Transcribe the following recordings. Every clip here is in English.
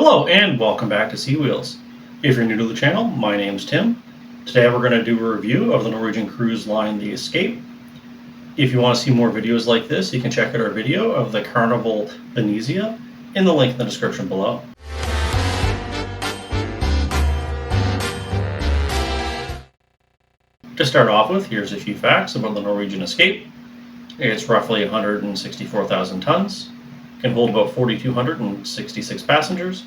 Hello and welcome back to Sea Wheels. If you're new to the channel, my name's Tim. Today we're going to do a review of the Norwegian cruise line the Escape. If you want to see more videos like this, you can check out our video of the Carnival Venezia in the link in the description below. To start off with, here's a few facts about the Norwegian Escape. It's roughly 164,000 tons, can hold about 4,266 passengers.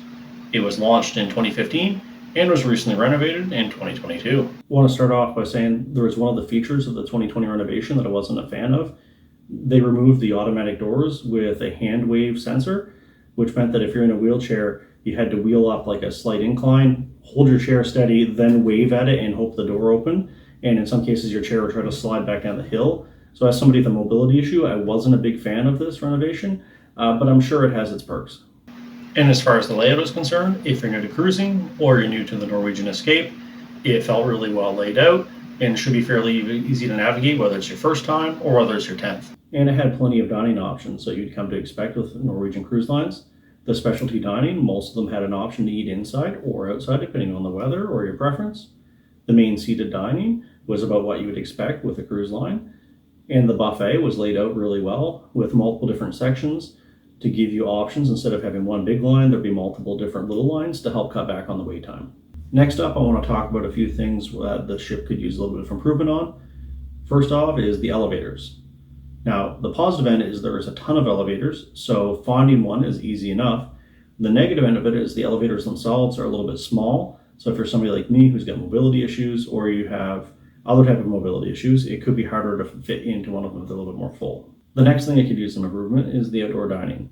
It was launched in 2015 and was recently renovated in 2022. I want to start off by saying there was one of the features of the 2020 renovation that I wasn't a fan of. They removed the automatic doors with a hand wave sensor, which meant that if you're in a wheelchair, you had to wheel up like a slight incline, hold your chair steady, then wave at it and hope the door opened. And in some cases, your chair would try to slide back down the hill. So as somebody with a mobility issue, I wasn't a big fan of this renovation, but I'm sure it has its perks. And as far as the layout is concerned, if you're new to cruising or you're new to the Norwegian Escape, it felt really well laid out and should be fairly easy to navigate, whether it's your first time or whether it's your 10th. And it had plenty of dining options that you'd come to expect with Norwegian cruise lines. The specialty dining, most of them had an option to eat inside or outside, depending on the weather or your preference. The main seated dining was about what you would expect with a cruise line. And the buffet was laid out really well with multiple different sections to give you options. Instead of having one big line, there'd be multiple different little lines to help cut back on the wait time. Next up, I want to talk about a few things that the ship could use a little bit of improvement on. First off is the elevators. Now, the positive end is there is a ton of elevators, so finding one is easy enough. The negative end of it is the elevators themselves are a little bit small. So if you're somebody like me who's got mobility issues or you have other type of mobility issues, it could be harder to fit into one of them that's a little bit more full. The next thing it could use some improvement is the outdoor dining.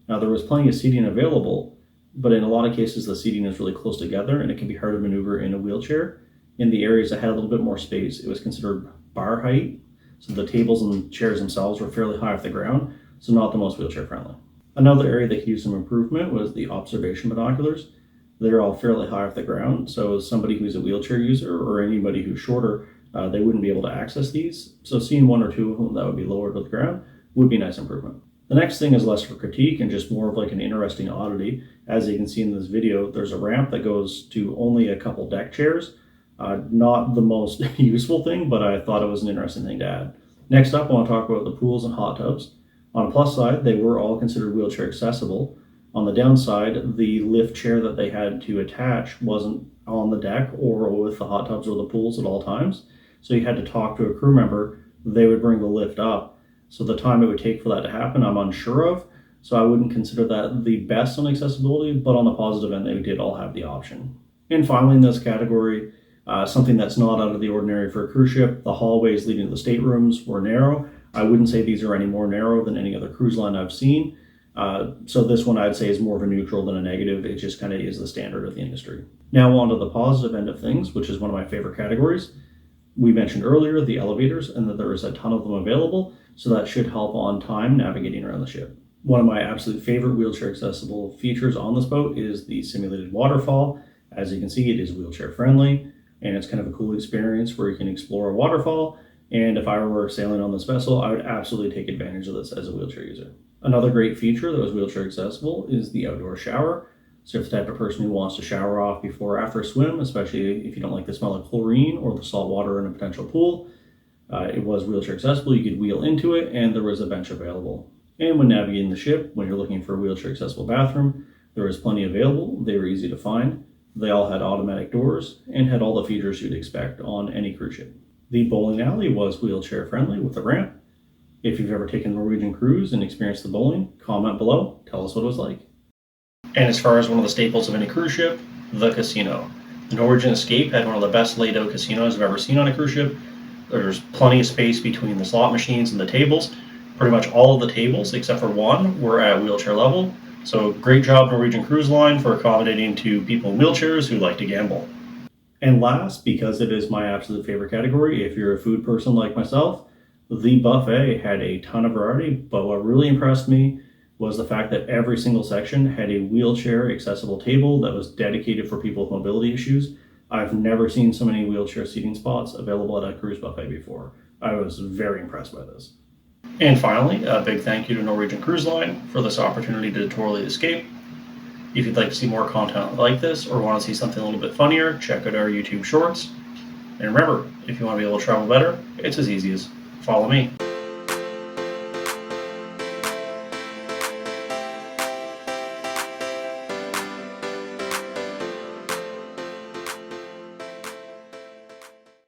Now, there was plenty of seating available, but in a lot of cases the seating is really close together and it can be hard to maneuver in a wheelchair. In the areas that had a little bit more space, it was considered bar height, so the tables and chairs themselves were fairly high off the ground, so not the most wheelchair friendly. Another area that could use some improvement was the observation binoculars. They're all fairly high off the ground, so as somebody who's a wheelchair user or anybody who's shorter, they wouldn't be able to access these. So seeing one or two of them that would be lower to the ground would be a nice improvement. The next thing is less for critique and just more of like an interesting oddity. As you can see in this video, there's a ramp that goes to only a couple deck chairs. Not the most useful thing, but I thought it was an interesting thing to add. Next up, I want to talk about the pools and hot tubs. On a plus side, they were all considered wheelchair accessible. On the downside, the lift chair that they had to attach wasn't on the deck or with the hot tubs or the pools at all times. So you had to talk to a crew member. They would bring the lift up. So the time it would take for that to happen, I'm unsure of. So I wouldn't consider that the best on accessibility, but on the positive end, they did all have the option. And finally, in this category, something that's not out of the ordinary for a cruise ship, the hallways leading to the staterooms were narrow. I wouldn't say these are any more narrow than any other cruise line I've seen. So this one I'd say is more of a neutral than a negative. It just kind of is the standard of the industry. Now on to the positive end of things, which is one of my favorite categories. We mentioned earlier the elevators and that there is a ton of them available, so that should help on time navigating around the ship. One of my absolute favorite wheelchair accessible features on this boat is the simulated waterfall. As you can see, it is wheelchair friendly and it's kind of a cool experience where you can explore a waterfall. And if I were sailing on this vessel, I would absolutely take advantage of this as a wheelchair user. Another great feature that was wheelchair accessible is the outdoor shower. So if you're the type of person who wants to shower off before or after a swim, especially if you don't like the smell of chlorine or the salt water in a potential pool, it was wheelchair accessible. You could wheel into it and there was a bench available. And when navigating the ship, when you're looking for a wheelchair accessible bathroom, there was plenty available. They were easy to find. They all had automatic doors and had all the features you'd expect on any cruise ship. The bowling alley was wheelchair friendly with a ramp. If you've ever taken a Norwegian cruise and experienced the bowling, comment below, tell us what it was like. And as far as one of the staples of any cruise ship, the casino. The Norwegian Escape had one of the best laid out casinos I've ever seen on a cruise ship. There's plenty of space between the slot machines and the tables. Pretty much all of the tables, except for one, were at wheelchair level. So great job Norwegian Cruise Line for accommodating to people in wheelchairs who like to gamble. And last, because it is my absolute favorite category, if you're a food person like myself, the buffet had a ton of variety, but what really impressed me was the fact that every single section had a wheelchair accessible table that was dedicated for people with mobility issues. I've never seen so many wheelchair seating spots available at a cruise buffet before. I was very impressed by this. And finally, a big thank you to Norwegian Cruise Line for this opportunity to tour the Escape. If you'd like to see more content like this or want to see something a little bit funnier, check out our YouTube shorts. And remember, if you want to be able to travel better, it's as easy as follow me.